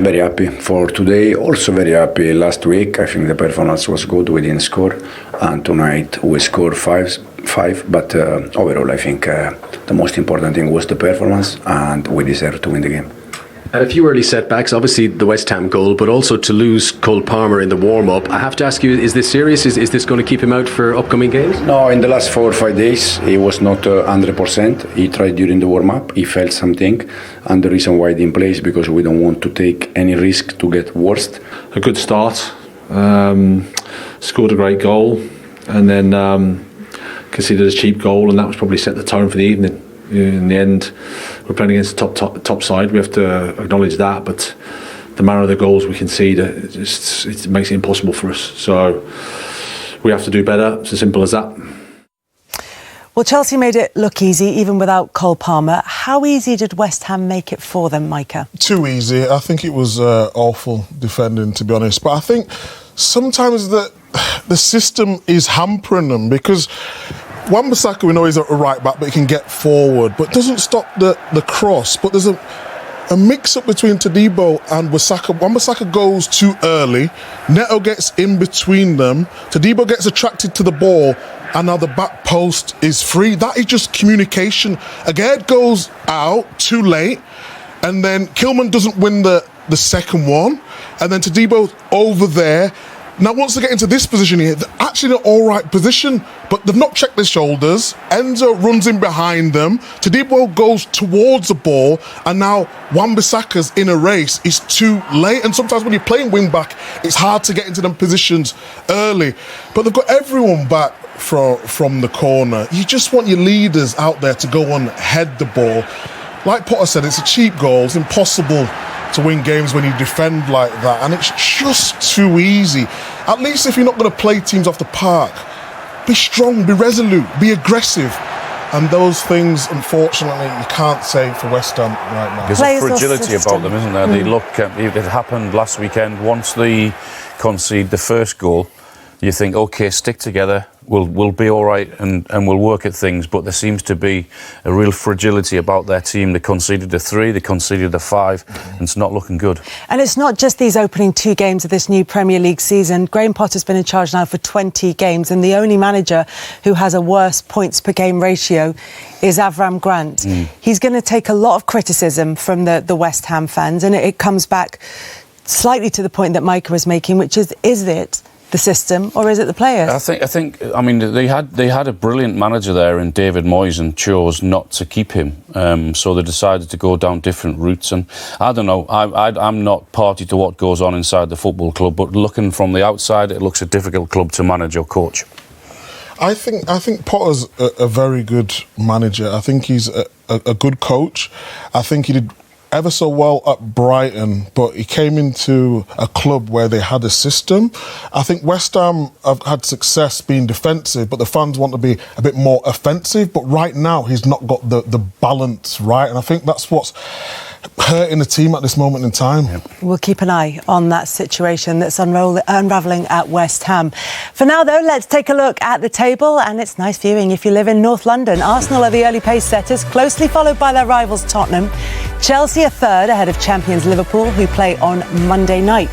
Very happy for today, also very happy last week. I think the performance was good, we didn't score, and tonight we scored five. But overall I think the most important thing was the performance, and we deserve to win the game. And a few early setbacks, obviously the West Ham goal, but also to lose Cole Palmer in the warm-up. I have to ask you, is this serious? Is this going to keep him out for upcoming games? No, in the last 4 or 5 days he was not 100%. He tried during the warm-up, he felt something, and the reason why he didn't play is because we don't want to take any risk to get worse. A good start, scored a great goal, and then conceded a cheap goal, and that was probably set the tone for the evening. In the end, we're playing against the top side. We have to acknowledge that, but the manner of the goals we concede, it makes it impossible for us. So we have to do better. It's as simple as that. Well, Chelsea made it look easy, even without Cole Palmer. How easy did West Ham make it for them, Micah? Too easy. I think it was awful defending, to be honest. But I think sometimes the system is hampering them, because Wan-Bissaka, we know he's a right back, but he can get forward, but doesn't stop the cross. But there's a mix-up between Todibo and Wan-Bissaka. Wan-Bissaka goes too early. Neto gets in between them. Todibo gets attracted to the ball, and now the back post is free. That is just communication. Again, goes out too late, and then Kilman doesn't win the second one, and then Todibo's over there. Now, once they get into this position here, they're actually in an all-right position, but they've not checked their shoulders. Enzo runs in behind them. Todibo goes towards the ball, and now Wan-Bissaka's in a race. It's too late, and sometimes when you're playing wing-back, it's hard to get into them positions early. But they've got everyone back from the corner. You just want your leaders out there to go and head the ball. Like Potter said, it's a cheap goal. It's impossible to win games when you defend like that, and it's just too easy. At least if you're not going to play teams off the park, be strong, be resolute, be aggressive. And those things, unfortunately, you can't say for West Ham right now. There's a fragility about them, isn't there? They look, it happened last weekend. Once they concede the first goal, you think, OK, stick together, we'll be all right and we'll work at things. But there seems to be a real fragility about their team. They conceded the 3, they conceded the 5, and it's not looking good. And it's not just these opening 2 games of this new Premier League season. Graham Potter's been in charge now for 20 games, and the only manager who has a worse points per game ratio is Avram Grant. He's going to take a lot of criticism from the West Ham fans, and it comes back slightly to the point that Micah was making, which is it the system or is it the players? I think. I mean, they had a brilliant manager there in David Moyes and chose not to keep him. So they decided to go down different routes. And I don't know. I'm not party to what goes on inside the football club, but looking from the outside, it looks a difficult club to manage or coach. I think Potter's a very good manager. I think he's a good coach. I think he did ever so well at Brighton, but he came into a club where they had a system. I think West Ham have had success being defensive, but the fans want to be a bit more offensive. But right now, he's not got the balance right, and I think that's what's hurting the team at this moment in time. We'll keep an eye on that situation that's unravelling at West Ham. For now, though, let's take a look at the table, and it's nice viewing if you live in North London. Arsenal are the early pace setters, closely followed by their rivals Tottenham. Chelsea are third, ahead of champions Liverpool, who play on Monday night.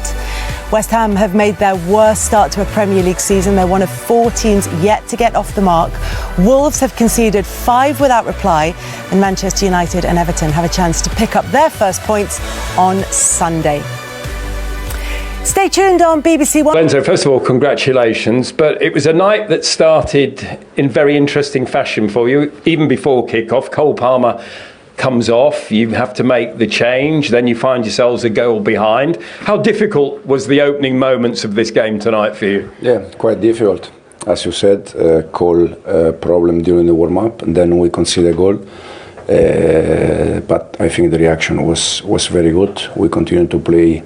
West Ham have made their worst start to a Premier League season. They're one of 4 teams yet to get off the mark. Wolves have conceded 5 without reply, and Manchester United and Everton have a chance to pick up their first points on Sunday. Stay tuned on BBC One. Enzo, first of all, congratulations. But it was a night that started in very interesting fashion for you, even before kick-off. Cole Palmer comes off, you have to make the change, then you find yourselves a goal behind. How difficult was the opening moments of this game tonight for you? Yeah, quite difficult. As you said, Cole problem during the warm-up, and then we conceded a goal. But I think the reaction was very good. We continued to play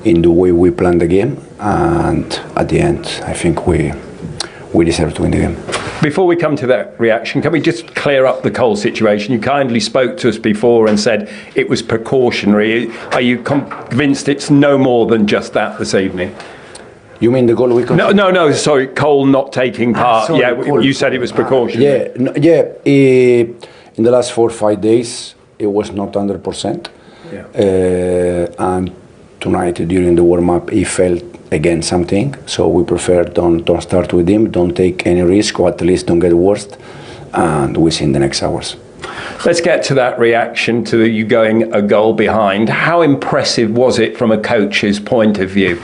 in the way we planned the game, and at the end, I think we deserve to win the game. Before we come to that reaction, can we just clear up the Cole situation? You kindly spoke to us before and said it was precautionary. Are you convinced it's no more than just that this evening? You mean the goal we conceded? No, sorry, Cole not taking part. Sorry, Cole. You said it was precautionary. In the last 4 or 5 days, it was not 100%. Yeah. And tonight during the warm-up he felt again something, so we prefer don't start with him, don't take any risk, or at least don't get worse, and we'll see in the next hours. Let's get to that reaction to you going a goal behind. How impressive was it from a coach's point of view?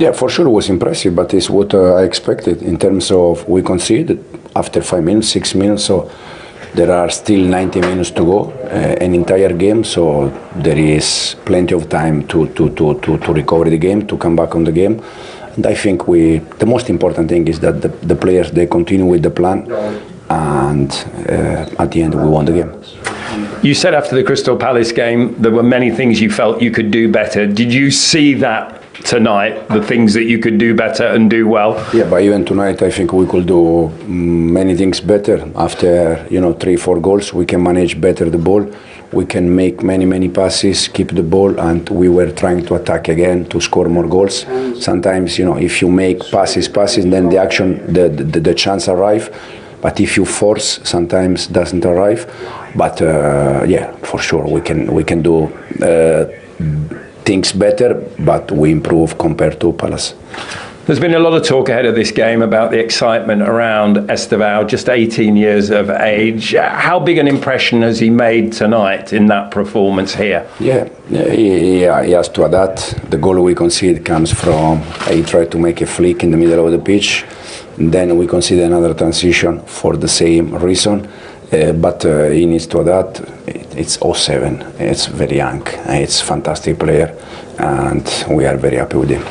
Yeah, for sure it was impressive, but it's what I expected in terms of we conceded after 5 minutes, 6 minutes, so there are still 90 minutes to go, an entire game, so there is plenty of time to recover the game, to come back on the game. And I think the most important thing is that the players, they continue with the plan, and at the end we won the game. You said after the Crystal Palace game there were many things you felt you could do better. Did you see that tonight, the things that you could do better and do well? Yeah, but even tonight I think we could do many things better. After 3-4 goals, we can manage better the ball, we can make many passes, keep the ball, and we were trying to attack again to score more goals. Sometimes if you make passes, then the action, the chance arrive. But if you force, sometimes doesn't arrive. But yeah, for sure we can do things better, but we improve compared to Palace. There's been a lot of talk ahead of this game about the excitement around Estevao, just 18 years of age. How big an impression has he made tonight in that performance here? Yeah, he has to adapt. The goal we concede comes from, he tried to make a flick in the middle of the pitch. Then we concede another transition for the same reason. But he needs to adapt. It's 07, it's very young, it's a fantastic player, and we are very happy with him.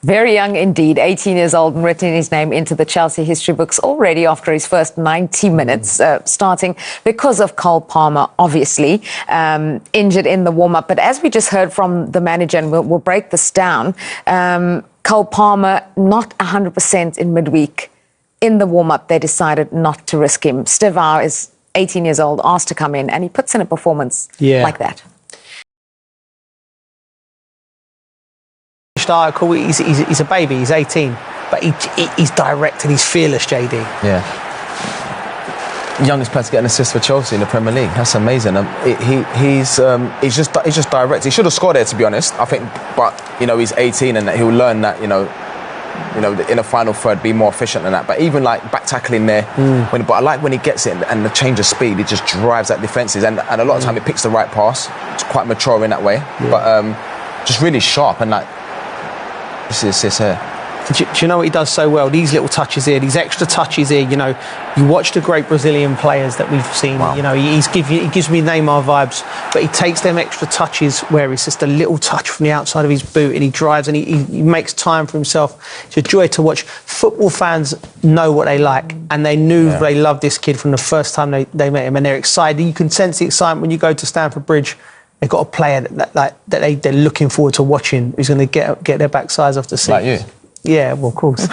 Very young indeed, 18 years old, and written his name into the Chelsea history books already after his first 90 minutes, starting because of Cole Palmer, obviously, injured in the warm-up. But as we just heard from the manager, and we'll break this down, Cole Palmer not 100% in midweek. In the warm-up, they decided not to risk him. Estevao is 18 years old, asked to come in, and he puts in a performance like that. Article, he's a baby, he's 18, but he's direct and he's fearless, JD. Yeah. Youngest player to get an assist for Chelsea in the Premier League. That's amazing. He's just direct. He should have scored there, to be honest, I think, but he's 18 and he'll learn that in the final third, be more efficient than that. But even like back tackling there, but I like when he gets it and the change of speed, he just drives at defences, and a lot of time he picks the right pass. It's quite mature in that way, but just really sharp, and like this is here. Do you know what he does so well? These little touches here, these extra touches here. You watch the great Brazilian players that we've seen. Wow. He gives me Neymar vibes, but he takes them extra touches where it's just a little touch from the outside of his boot, and he drives and he makes time for himself. It's a joy to watch. Football fans know what they like, and they knew they loved this kid from the first time they met him, and they're excited. You can sense the excitement when you go to Stamford Bridge. They've got a player that they're looking forward to watching, who's going to get their backsides off the seat. Like you. Yeah, well, of course.